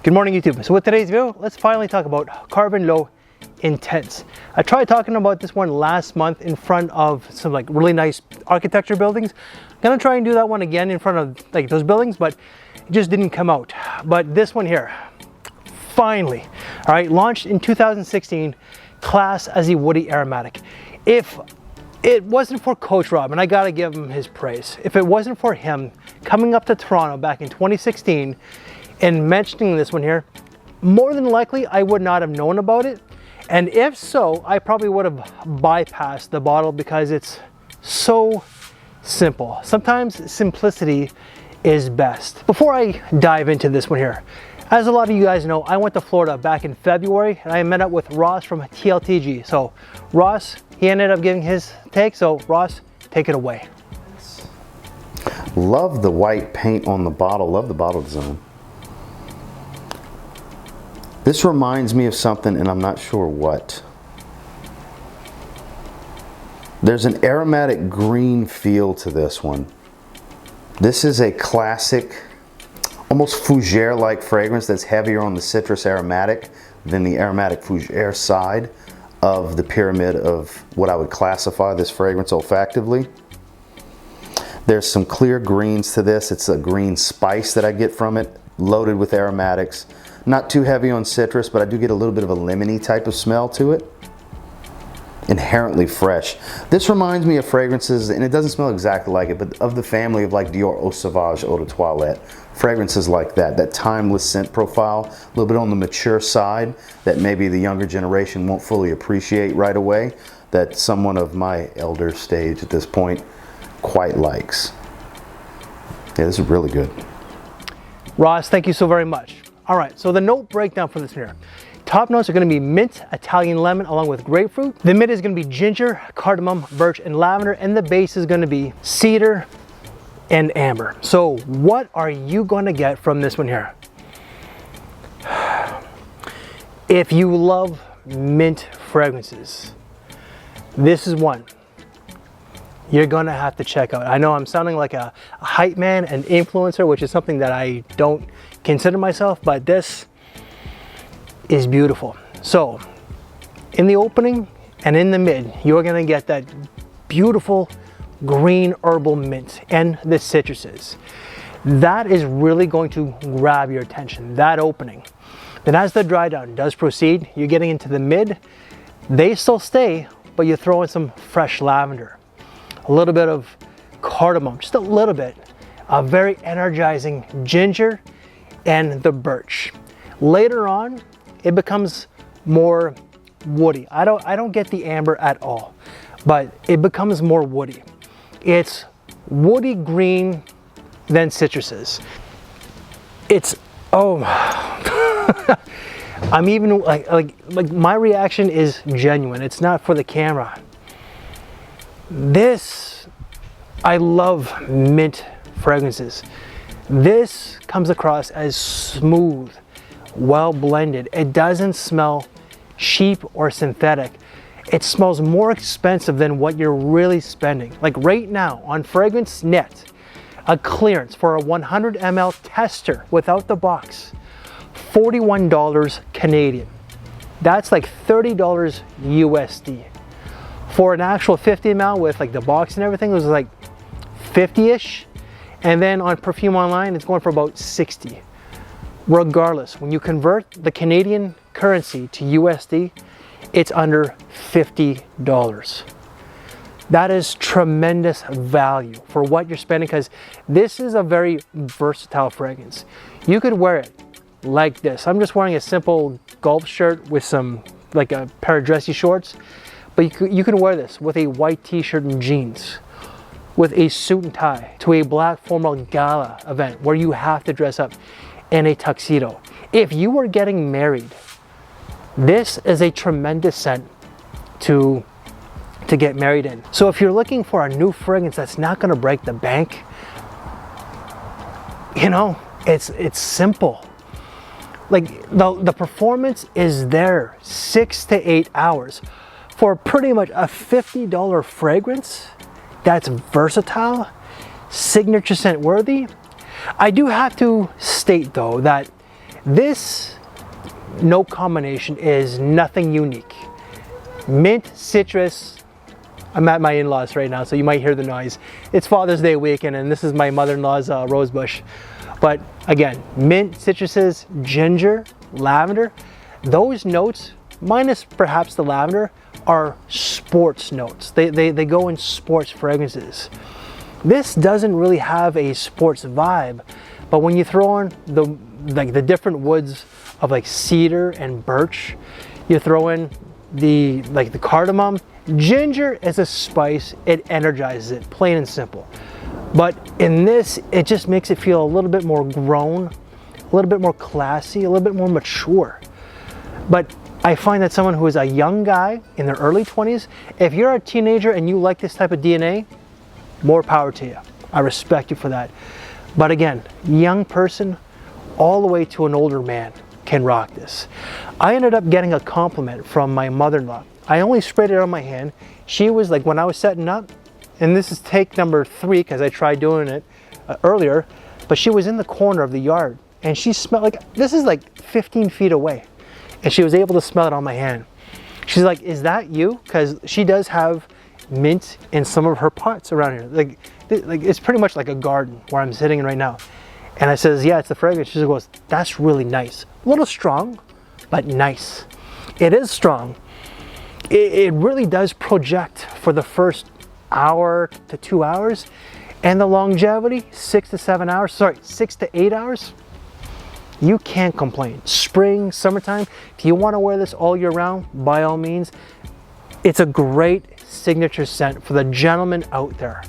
Good morning, YouTube. So with today's video, let's finally talk about Carven Low Intense. I tried talking about this one last month in front of some like really nice architecture buildings. I'm gonna try and do that one again in front of like those buildings, but it just didn't come out. But this one here, finally, all right, launched in 2016, class as a woody aromatic. If it wasn't for Coach Rob, and I gotta give him his praise, if it wasn't for him coming up to Toronto back in 2016 and mentioning this one here, more than likely I would not have known about it. And if so, I probably would have bypassed the bottle because it's so simple. Sometimes simplicity is best. Before I dive into this one here, as a lot of you guys know, I went to Florida back in February and I met up with Ross from TLTG. So Ross, he ended up giving his take. So Ross, take it away. Love the white paint on the bottle. Love the bottle design. This reminds me of something, and I'm not sure what. There's an aromatic green feel to this one. This is a classic, almost fougere-like fragrance that's heavier on the citrus aromatic than the aromatic fougere side of the pyramid of what I would classify this fragrance olfactively. There's some clear greens to this. It's a green spice that I get from it, loaded with aromatics. Not too heavy on citrus, but I do get a little bit of a lemony type of smell to it. Inherently fresh. This reminds me of fragrances, and it doesn't smell exactly like it, but of the family of like Dior Eau Sauvage Eau de Toilette. Fragrances like that, that timeless scent profile, a little bit on the mature side that maybe the younger generation won't fully appreciate right away, that someone of my elder stage at this point quite likes. Yeah, this is really good. Ross, thank you so very much. All right, so the note breakdown for this here. Top notes are gonna be mint, Italian lemon, along with grapefruit. The mid is gonna be ginger, cardamom, birch, and lavender, and the base is gonna be cedar and amber. So what are you gonna get from this one here? If you love mint fragrances, this is one you're gonna have to check out. I know I'm sounding like a hype man and influencer, which is something that I don't consider myself, but this is beautiful. So in the opening and in the mid, you're gonna get that beautiful green herbal mint and the citruses. That is really going to grab your attention, that opening. Then as the dry down does proceed, you're getting into the mid. They still stay, but you throw in some fresh lavender, a little bit of cardamom, just a little bit, a very energizing ginger and the birch. Later on, it becomes more woody. I don't get the amber at all, but it becomes more woody. It's woody green than citruses. It's, oh, I'm even like my reaction is genuine. It's not for the camera. This, I love mint fragrances. This comes across as smooth, well blended. It doesn't smell cheap or synthetic. It smells more expensive than what you're really spending. Like right now on Fragrance Net, a clearance for a 100 ml tester without the box, $41 Canadian. That's like $30 USD. For an actual 50 ml with like the box and everything, it was like 50-ish. And then on Perfume Online, it's going for about 60. Regardless, when you convert the Canadian currency to USD, it's under $50. That is tremendous value for what you're spending, because this is a very versatile fragrance. You could wear it like this. I'm just wearing a simple golf shirt with some, like a pair of dressy shorts. But you can wear this with a white t-shirt and jeans, with a suit and tie, to a black formal gala event where you have to dress up in a tuxedo. If you were getting married, this is a tremendous scent to get married in. So if you're looking for a new fragrance that's not gonna break the bank, you know, it's simple. Like the performance is there, 6 to 8 hours. For pretty much a $50 fragrance that's versatile, signature scent worthy. I do have to state though that This note combination is nothing unique. Mint, citrus. I'm at my in-laws right now, so you might hear the noise. It's Father's Day weekend, and this is my mother-in-law's rose bush. But again, mint, citruses, ginger, lavender, those notes, minus perhaps the lavender, are sports notes. They go in sports fragrances. This doesn't really have a sports vibe, but when you throw on the different woods of like cedar and birch, you throw in the cardamom, ginger is a spice, it energizes it, plain and simple. But in this, it just makes it feel a little bit more grown, a little bit more classy, a little bit more mature. But I find that someone who is a young guy in their early 20s, if you're a teenager and you like this type of DNA, more power to you. I respect you for that. But again, young person all the way to an older man can rock this. I ended up getting a compliment from my mother-in-law. I only sprayed it on my hand. She was like, when I was setting up, and this is take number 3 because I tried doing it earlier, but she was in the corner of the yard and she smelled like, this is like 15 feet away, and she was able to smell it on my hand. She's like, is that you? Because she does have mint in some of her pots around here. Like it's pretty much like a garden where I'm sitting in right now. And I says, yeah, it's the fragrance. She goes, that's really nice. A little strong, but nice. It is strong. It really does project for the first hour to 2 hours, and the longevity, 6 to 7 hours, sorry, 6 to 8 hours, you can't complain. Spring, summertime, if you want to wear this all year round, by all means, it's a great signature scent for the gentleman out there.